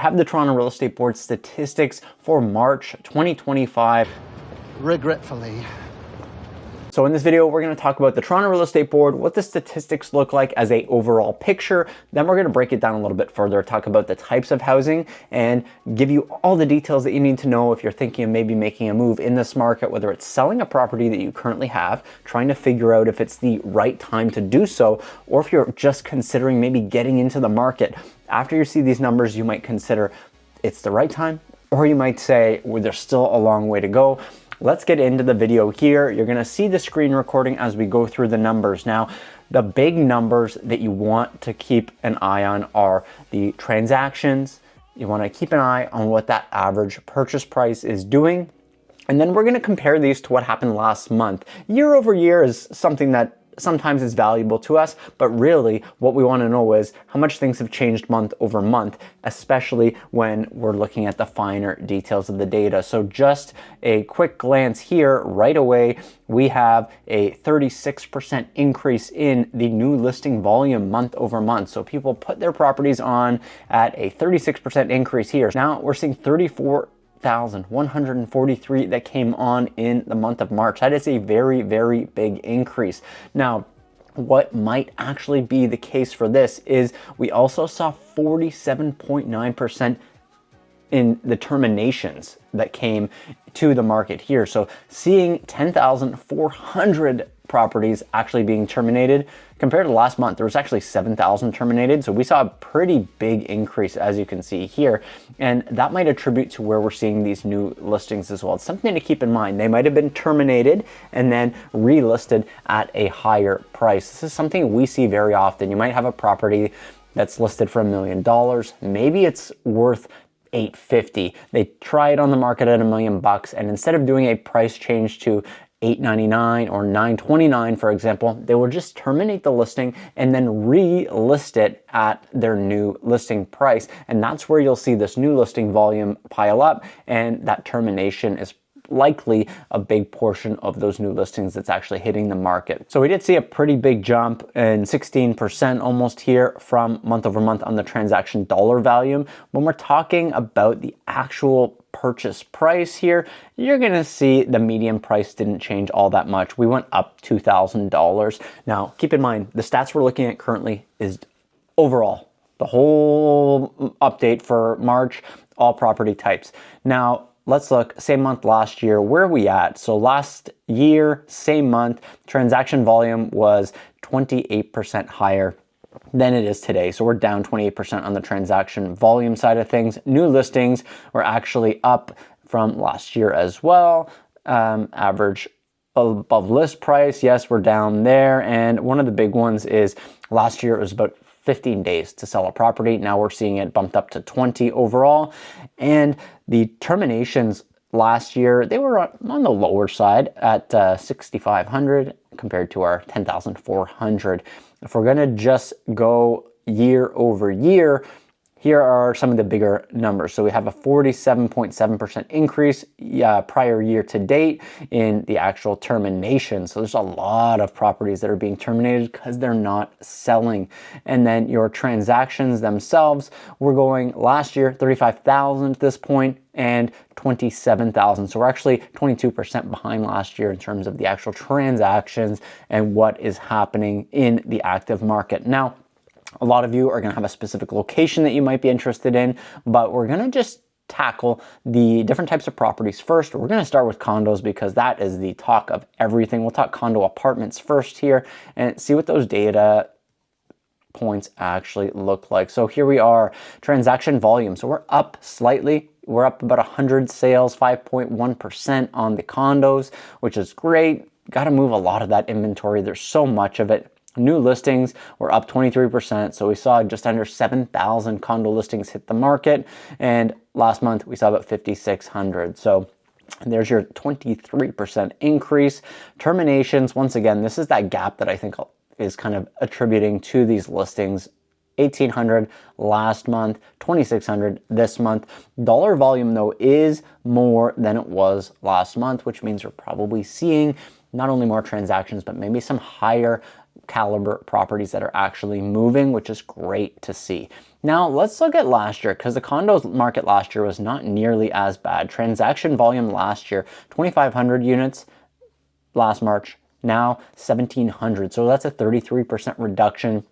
I have the Toronto Real Estate Board statistics for March 2025. Regretfully. So in this video, we're going to talk about the Toronto Real Estate Board, what the statistics look like as a overall picture. Then we're going to break it down a little bit further, talk about the types of housing, and give you all the details that you need to know if you're thinking of maybe making a move in this market, whether it's selling a property that you currently have, trying to figure out if it's the right time to do so, or if you're just considering maybe getting into the market. After you see these numbers, you might consider it's the right time, or you might say, well, there's still a long way to go. Let's get into the video here. You're gonna see the screen recording as we go through the numbers. Now, the big numbers that you want to keep an eye on are the transactions. You wanna keep an eye on what that average purchase price is doing. And then we're gonna compare these to what happened last month. Year over year is something that sometimes is valuable to us, but really what we want to know is how much things have changed month over month, especially when we're looking at the finer details of the data. So just a quick glance here, right away, we have a 36% increase in the new listing volume month over month. So people put their properties on at a 36% increase here. Now we're seeing 34,143 that came on in the month of March. That is a very, very big increase. Now, what might actually be the case for this is we also saw 47.9% in the terminations that came to the market here. So seeing 10,400 properties actually being terminated compared to last month, there was actually 7,000 terminated. So we saw a pretty big increase, as you can see here. And that might attribute to where we're seeing these new listings as well. It's something to keep in mind. They might have been terminated and then relisted at a higher price. This is something we see very often. You might have a property that's listed for $1 million. Maybe it's worth $850. They try it on the market at $1 million, and instead of doing a price change to $899 or $929, for example, they will just terminate the listing and then relist it at their new listing price. And that's where you'll see this new listing volume pile up, and that termination is likely a big portion of those new listings that's actually hitting the market. So we did see a pretty big jump in 16% almost here from month over month on the transaction dollar volume. When we're talking about the actual purchase price here, you're gonna see the median price didn't change all that much. We went up $2,000. Now, keep in mind, the stats we're looking at currently is overall, the whole update for March, all property types. Now, let's look, same month last year, where are we at? So last year, same month, transaction volume was 28% higher than it is today. So we're down 28% on the transaction volume side of things. New listings were actually up from last year as well. Average above list price, yes, we're down there. And one of the big ones is last year it was about 15 days to sell a property. Now we're seeing it bumped up to 20 overall. And the terminations last year, they were on the lower side at 6,500 compared to our 10,400. If we're gonna just go year over year, here are some of the bigger numbers. So we have a 47.7% increase prior year to date in the actual termination. So there's a lot of properties that are being terminated because they're not selling. And then your transactions themselves, we're going last year, 35,000 at this point and 27,000. So we're actually 22% behind last year in terms of the actual transactions and what is happening in the active market. Now, a lot of you are going to have a specific location that you might be interested in, but we're going to just tackle the different types of properties first. We're going to start with condos because that is the talk of everything. We'll talk condo apartments first here and see what those data points actually look like. So here we are, transaction volume. So we're up slightly. We're up about 100 sales, 5.1% on the condos, which is great. Got to move a lot of that inventory. There's so much of it. New listings were up 23%. So we saw just under 7,000 condo listings hit the market. And last month we saw about 5,600. So there's your 23% increase. Terminations, once again, this is that gap that I think is kind of attributing to these listings. 1,800 last month, 2,600 this month. Dollar volume though is more than it was last month, which means we're probably seeing not only more transactions, but maybe some higher caliber properties that are actually moving, which is great to see. Now let's look at last year, because the condo market last year was not nearly as bad. Transaction volume last year, 2,500 units last March, now 1,700. So that's a 33% reduction.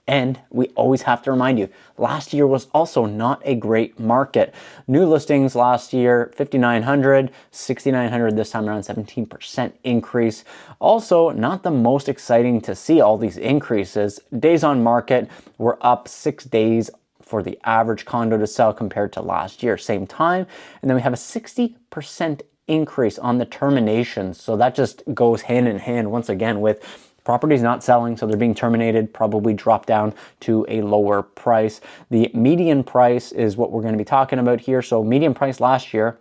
And we always have to remind you, last year was also not a great market. New listings last year, 5,900, 6,900 this time around, 17% increase. Also, not the most exciting to see all these increases. Days on market were up 6 days for the average condo to sell compared to last year, same time. And then we have a 60% increase on the terminations. So that just goes hand in hand once again with properties not selling, so they're being terminated, probably drop down to a lower price. The median price is what we're going to be talking about here. So median price last year,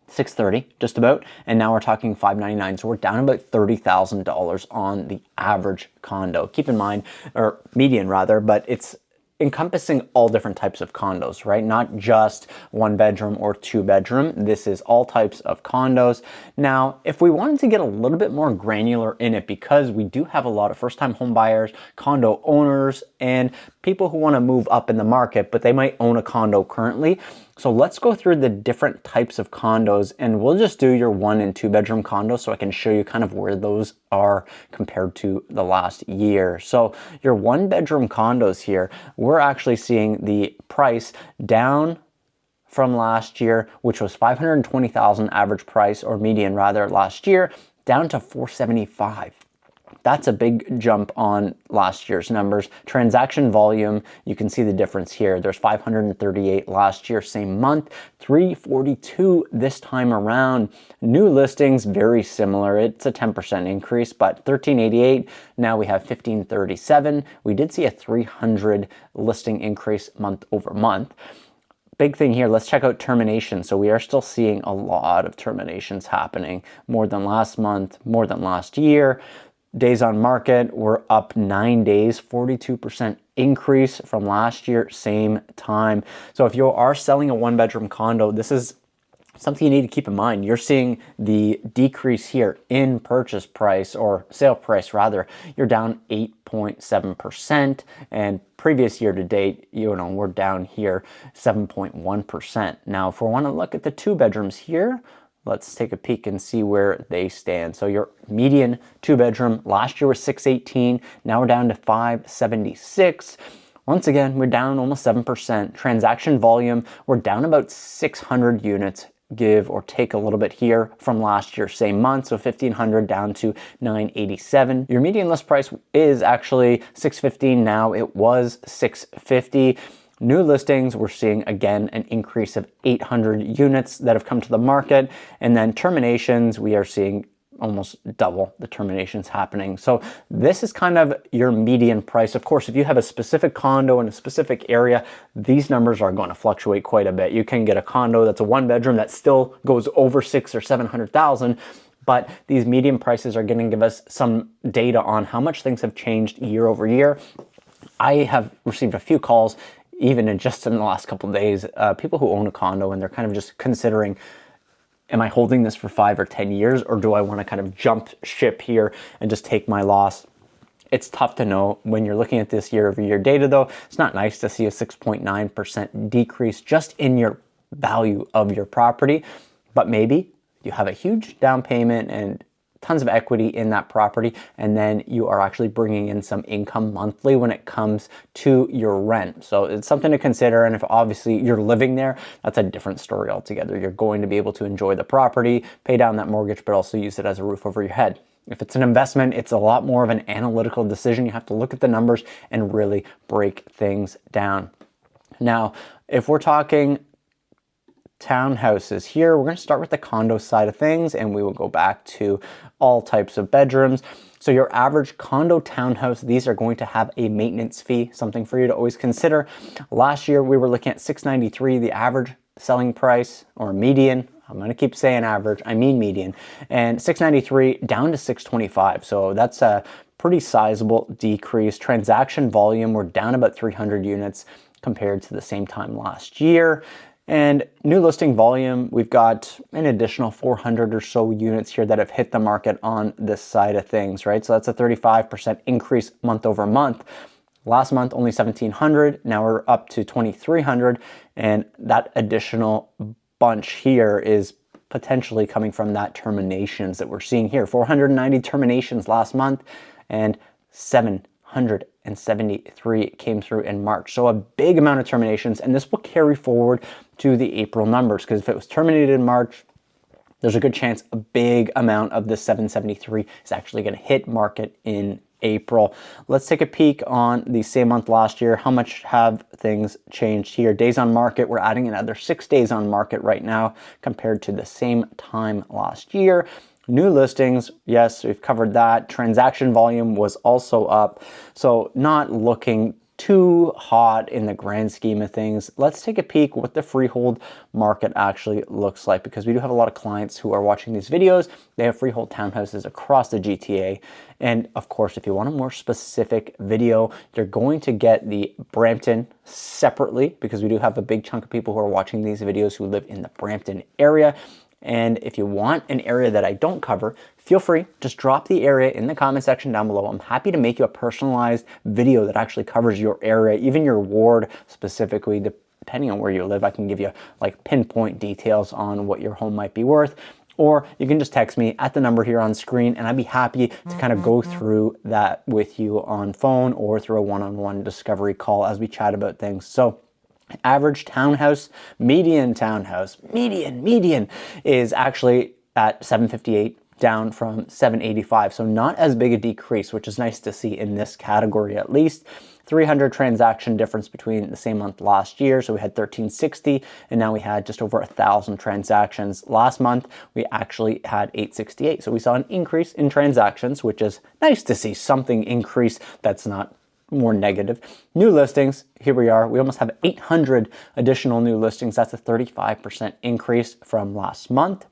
630 just about, and now we're talking 599. So we're down about $30,000 on the average condo. Keep in mind, or median rather, but it's encompassing all different types of condos, right? Not just 1 bedroom or 2 bedroom. This is all types of condos. Now, if we wanted to get a little bit more granular in it, because we do have a lot of first-time home buyers, condo owners, and people who want to move up in the market, but they might own a condo currently. So let's go through the different types of condos, and we'll just do your 1 and 2 bedroom condos so I can show you kind of where those are compared to the last year. So your 1 bedroom condos here, we're actually seeing the price down from last year, which was 520,000 average price, or median rather, last year, down to 475. That's a big jump on last year's numbers. Transaction volume, you can see the difference here. There's 538 last year, same month, 342 this time around. New listings, very similar. It's a 10% increase, but 1388, now we have 1537. We did see a 300 listing increase month over month. Big thing here, let's check out termination. So we are still seeing a lot of terminations happening, more than last month, more than last year. Days on market, we're up 9 days, 42% increase from last year, same time. So if you are selling a 1 bedroom condo, this is something you need to keep in mind. You're seeing the decrease here in purchase price, or sale price rather. You're down 8.7%, and previous year to date, we're down here 7.1%. Now, if we want to look at the 2 bedrooms here, let's take a peek and see where they stand. So your median 2 bedroom last year was 618. Now we're down to 576. Once again, we're down almost 7%. Transaction volume, we're down about 600 units, give or take a little bit here from last year, same month. So 1,500 down to 987. Your median list price is actually 615 now. It was 650. New listings, we're seeing again an increase of 800 units that have come to the market. And then terminations, we are seeing almost double the terminations happening. So this is kind of your median price. Of course, if you have a specific condo in a specific area, these numbers are going to fluctuate quite a bit. You can get a condo that's a 1 bedroom that still goes over 600,000 or 700,000. But these median prices are going to give us some data on how much things have changed year over year. I have received a few calls even in just in the last couple of days, people who own a condo and they're kind of just considering, am I holding this for 5 or 10 years, or do I want to kind of jump ship here and just take my loss? It's tough to know when you're looking at this year over year data though. It's not nice to see a 6.9% decrease just in your value of your property, but maybe you have a huge down payment and tons of equity in that property, and then you are actually bringing in some income monthly when it comes to your rent. So it's something to consider, and if obviously you're living there, that's a different story altogether. You're going to be able to enjoy the property, pay down that mortgage, but also use it as a roof over your head. If it's an investment, it's a lot more of an analytical decision. You have to look at the numbers and really break things down. Now, if we're talking townhouses here, we're going to start with the condo side of things, and we will go back to all types of bedrooms. So your average condo townhouse, these are going to have a maintenance fee, something for you to always consider. Last year, we were looking at $693, the average selling price, or median. I'm going to keep saying average, I mean median. And $693 down to $625. So that's a pretty sizable decrease. Transaction volume, we're down about 300 units compared to the same time last year. And new listing volume, we've got an additional 400 or so units here that have hit the market on this side of things, right? So that's a 35% increase month over month. Last month, only 1,700. Now we're up to 2,300. And that additional bunch here is potentially coming from that terminations that we're seeing here. 490 terminations last month and 773 came through in March. So a big amount of terminations, and this will carry forward to the April numbers, because if it was terminated in March, there's a good chance a big amount of the 773 is actually going to hit market in April. Let's take a peek on the same month last year. How much have things changed here? Days on market, we're adding another 6 days on market right now compared to the same time last year. New listings, yes, we've covered that. Transaction volume was also up, so not looking too hot in the grand scheme of things. Let's take a peek what the freehold market actually looks like, because we do have a lot of clients who are watching these videos. They have freehold townhouses across the GTA. And of course, if you want a more specific video, you're going to get the Brampton separately, because we do have a big chunk of people who are watching these videos who live in the Brampton area. And if you want an area that I don't cover, feel free, just drop the area in the comment section down below. I'm happy to make you a personalized video that actually covers your area, even your ward specifically, depending on where you live. I can give you like pinpoint details on what your home might be worth. Or you can just text me at the number here on screen, and I'd be happy to kind of go through that with you on phone or through a one-on-one discovery call as we chat about things. So average townhouse, median is actually at 758, down from 785. So not as big a decrease, which is nice to see in this category at least. 300 transaction difference between the same month last year. So we had 1,360, and now we had just over 1,000 transactions. Last month, we actually had 868. So we saw an increase in transactions, which is nice to see something increase that's not more negative. New listings, here we are. We almost have 800 additional new listings. That's a 35% increase from last month.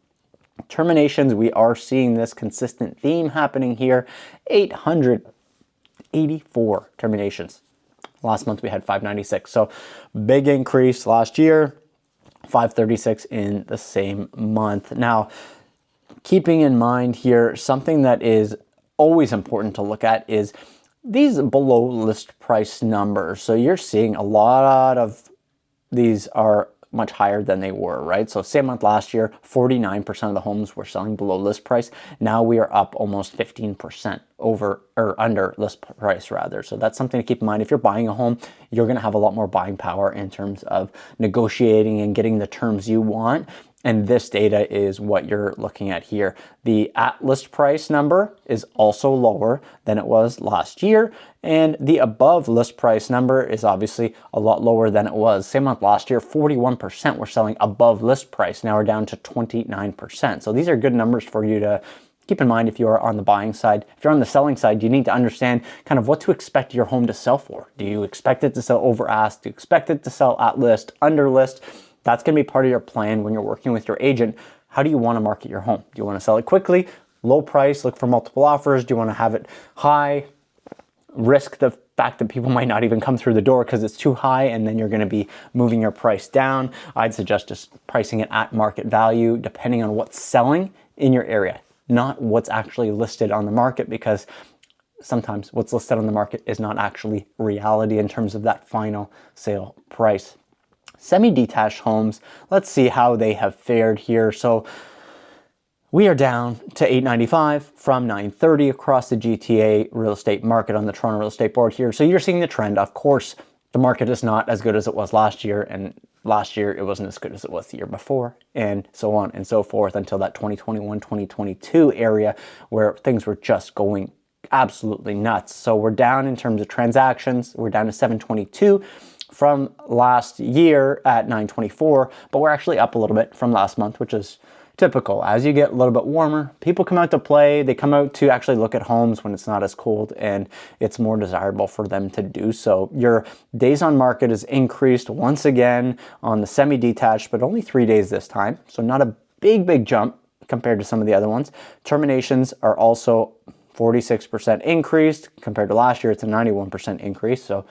Terminations, we are seeing this consistent theme happening here. 884 terminations. Last month we had 596. So big increase last year, 536 in the same month. Now, keeping in mind here, something that is always important to look at is these below list price numbers. So you're seeing a lot of these are much higher than they were, right? So same month last year, 49% of the homes were selling below list price. Now we are up almost 15% over or under list price rather. So that's something to keep in mind. If you're buying a home, you're going to have a lot more buying power in terms of negotiating and getting the terms you want. And this data is what you're looking at here. The at list price number is also lower than it was last year. And the above list price number is obviously a lot lower than it was. Same month last year, 41% were selling above list price. Now we're down to 29%. So these are good numbers for you to keep in mind if you are on the buying side. If you're on the selling side, you need to understand kind of what to expect your home to sell for. Do you expect it to sell over ask? Do you expect it to sell at list, under list? That's going to be part of your plan when you're working with your agent. How do you want to market your home? Do you want to sell it quickly, low price, look for multiple offers? Do you want to have it high, risk the fact that people might not even come through the door because it's too high, and then you're going to be moving your price down? I'd suggest just pricing it at market value, depending on what's selling in your area, not what's actually listed on the market, because sometimes what's listed on the market is not actually reality in terms of that final sale price. Semi-detached homes, let's see how they have fared here. So we are down to 895 from 930 across the GTA real estate market on the Toronto Real Estate Board here. So you're seeing the trend. Of course, the market is not as good as it was last year, and last year it wasn't as good as it was the year before, and so on and so forth until that 2021, 2022 area where things were just going absolutely nuts. So we're down in terms of transactions. We're down to 722 from last year at 924, but we're actually up a little bit from last month, which is typical. As you get a little bit warmer, people come out to play. They come out to actually look at homes when it's not as cold, and it's more desirable for them to do so. Your days on market is increased once again on the semi-detached, but only 3 days this time. So not a big jump compared to some of the other ones. Terminations are also 46% increased compared to last year. It's a 91% increase. So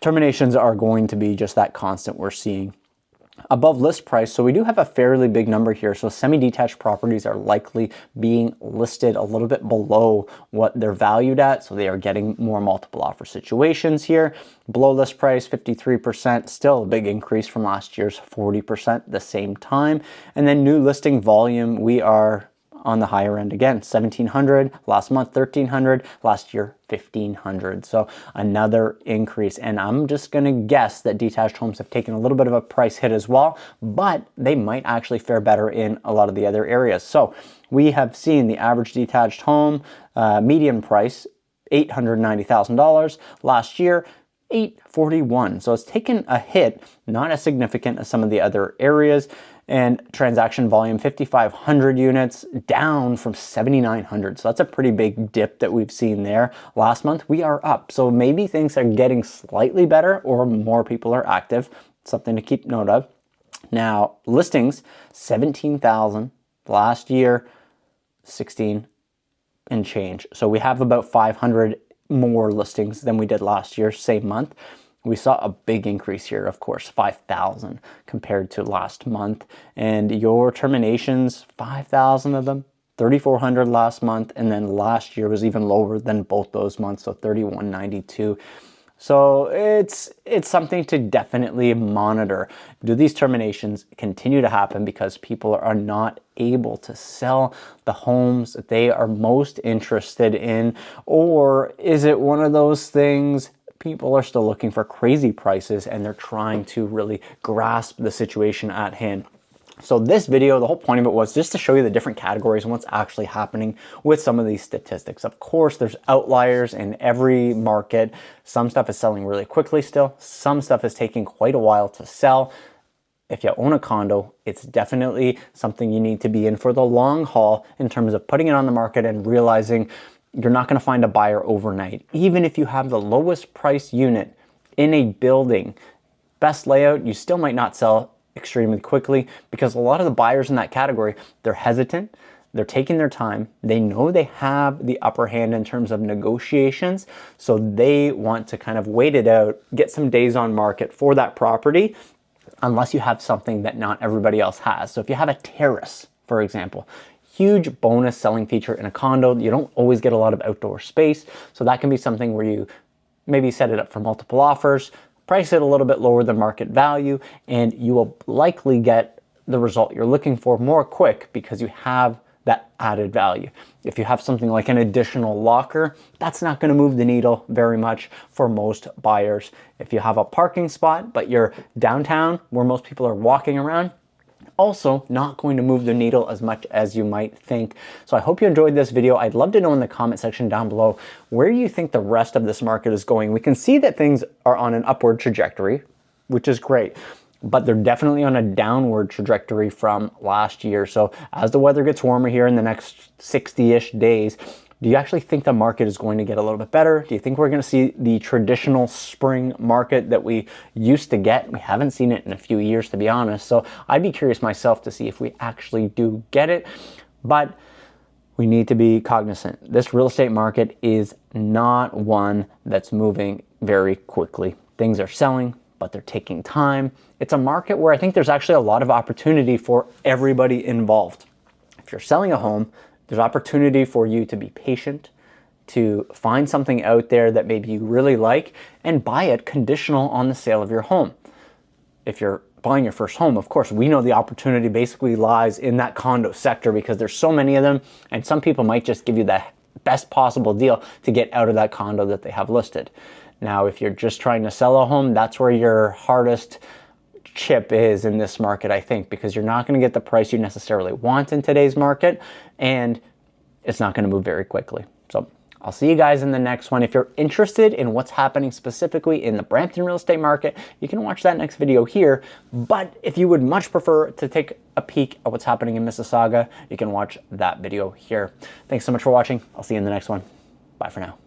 terminations are going to be just that constant we're seeing above list price. So we do have a fairly big number here. So semi-detached properties are likely being listed a little bit below what they're valued at. So they are getting more multiple offer situations here. Below list price, 53%, still a big increase from last year's 40% the same time. And then new listing volume, we are on the higher end again, 1,700, last month 1,300, last year 1,500. So another increase. And I'm just gonna guess that detached homes have taken a little bit of a price hit as well, but they might actually fare better in a lot of the other areas. So we have seen the average detached home median price, $890,000. Last year, 841. So it's taken a hit, not as significant as some of the other areas. And transaction volume, 5,500 units, down from 7,900. So that's a pretty big dip that we've seen there. Last month, we are up. So maybe things are getting slightly better or more people are active. Something to keep note of. Now, listings, 17,000. Last year, 16 and change. So we have about 500 more listings than we did last year, same month. We saw a big increase here, of course, 5,000 compared to last month. And your terminations, 5,000 of them, 3,400 last month. And then last year was even lower than both those months, so 3,192. So it's something to definitely monitor. Do these terminations continue to happen because people are not able to sell the homes that they are most interested in? Or is it one of those things, people are still looking for crazy prices and they're trying to really grasp the situation at hand? So this video, the whole point of it was just to show you the different categories and what's actually happening with some of these statistics. Of course, there's outliers in every market. Some stuff is selling really quickly still. Some stuff is taking quite a while to sell. If you own a condo, it's definitely something you need to be in for the long haul in terms of putting it on the market and realizing you're not going to find a buyer overnight. Even if you have the lowest price unit in a building, best layout, you still might not sell extremely quickly because a lot of the buyers in that category, they're hesitant, they're taking their time, they know they have the upper hand in terms of negotiations, so they want to kind of wait it out, get some days on market for that property, unless you have something that not everybody else has. So if you have a terrace, for example, huge bonus selling feature in a condo, you don't always get a lot of outdoor space, so that can be something where you maybe set it up for multiple offers, price it a little bit lower than market value, and you will likely get the result you're looking for more quick because you have that added value. If you have something like an additional locker, that's not going to move the needle very much for most buyers. If you have a parking spot, but you're downtown where most people are walking around, also not going to move the needle as much as you might think. So I hope you enjoyed this video. I'd love to know in the comment section down below where you think the rest of this market is going. We can see that things are on an upward trajectory, which is great, but they're definitely on a downward trajectory from last year. So as the weather gets warmer here in the next 60-ish days, do you actually think the market is going to get a little bit better? Do you think we're going to see the traditional spring market that we used to get? We haven't seen it in a few years, to be honest. So I'd be curious myself to see if we actually do get it. But we need to be cognizant. This real estate market is not one that's moving very quickly. Things are selling, but they're taking time. It's a market where I think there's actually a lot of opportunity for everybody involved. If you're selling a home, there's opportunity for you to be patient, to find something out there that maybe you really like and buy it conditional on the sale of your home. If you're buying your first home, of course, we know the opportunity basically lies in that condo sector because there's so many of them, and some people might just give you the best possible deal to get out of that condo that they have listed. Now, if you're just trying to sell a home, that's where your hardest chip is in this market, I think, because you're not going to get the price you necessarily want in today's market, and it's not going to move very quickly. So I'll see you guys in the next one. If you're interested in what's happening specifically in the Brampton real estate market, you can watch that next video here. But if you would much prefer to take a peek at what's happening in Mississauga, you can watch that video here. Thanks so much for watching. I'll see you in the next one. Bye for now.